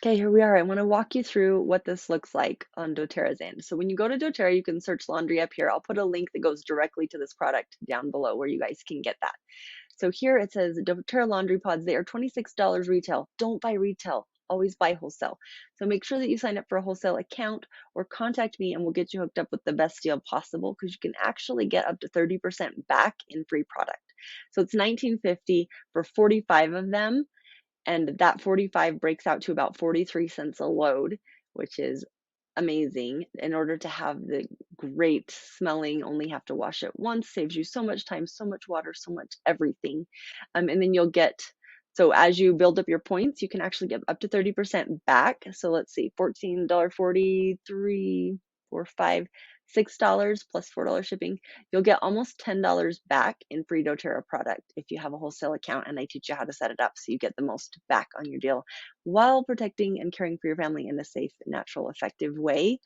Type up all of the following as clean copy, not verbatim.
Okay, here we are. I want to walk you through what this looks like on doTERRA's end. So when you go to doTERRA, you can search laundry up here. I'll put a link that goes directly to this product down below where you guys can get that. So here it says doTERRA laundry pods. They are $26 retail. Don't buy retail. Always buy wholesale. So make sure that you sign up for a wholesale account or contact me and we'll get you hooked up with the best deal possible because you can actually get up to 30% back in free product. So it's $19.50 for 45 of them. And that 45 breaks out to about 43 cents a load, which is amazing. In order to have the great smelling, only have to wash it once, saves you so much time, so much water, so much everything. And then you'll get, so as you build up your points, you can actually get up to 30% back. So let's see, $14.43, 4, 5, $6 plus $4 shipping. You'll get almost $10 back in free doTERRA product if you have a wholesale account, and I teach you how to set it up so you get the most back on your deal while protecting and caring for your family in a safe, natural, effective way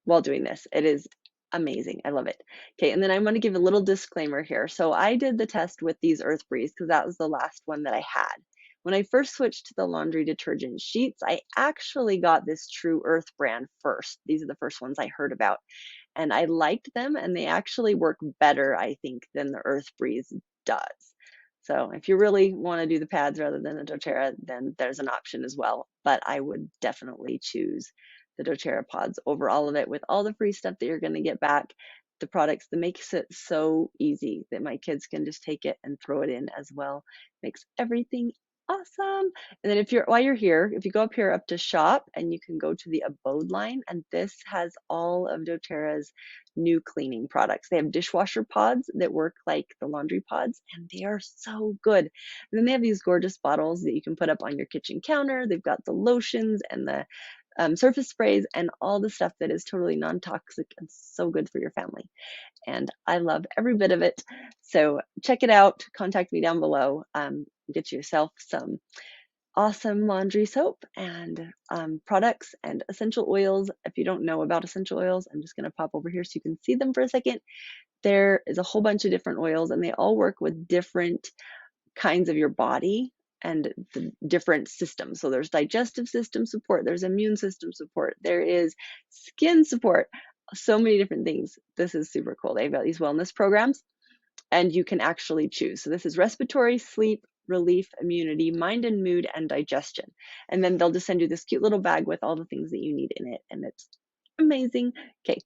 while doing this. It is amazing. I love it. Okay, and then I'm going to give a little disclaimer here. So I did the test with these Earth Breeze because that was the last one that I had. When I first switched to the laundry detergent sheets, I actually got this True Earth brand first. These are the first ones I heard about. And I liked them, and they actually work better, I think, than the Earth Breeze does. So if you really want to do the pads rather than the doTERRA, then there's an option as well. But I would definitely choose the doTERRA pods over all of it with all the free stuff that you're going to get back. The products that makes it so easy that my kids can just take it and throw it in as well. Makes everything awesome. And then while you're here, if you go up here up to shop and you can go to the Abode line, and this has all of doTERRA's new cleaning products. They have dishwasher pods that work like the laundry pods, and they are so good. And then they have these gorgeous bottles that you can put up on your kitchen counter. They've got the lotions and the surface sprays and all the stuff that is totally non-toxic and so good for your family. And I love every bit of it. So check it out. Contact me down below. Get yourself some awesome laundry soap and products and essential oils. If you don't know about essential oils, I'm just going to pop over here so you can see them for a second. There is a whole bunch of different oils, and they all work with different kinds of your body and the different systems. So there's digestive system support, there's immune system support, there is skin support, so many different things. This is super cool. They've got these wellness programs, and you can actually choose. So this is respiratory, sleep, relief, immunity, mind and mood, and digestion. And then they'll just send you this cute little bag with all the things that you need in it, and it's amazing. Okay,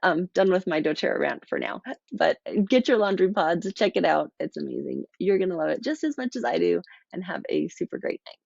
I'm done with my doTERRA rant for now, but get your laundry pods, check it out. It's amazing. You're going to love it just as much as I do, and have a super great night.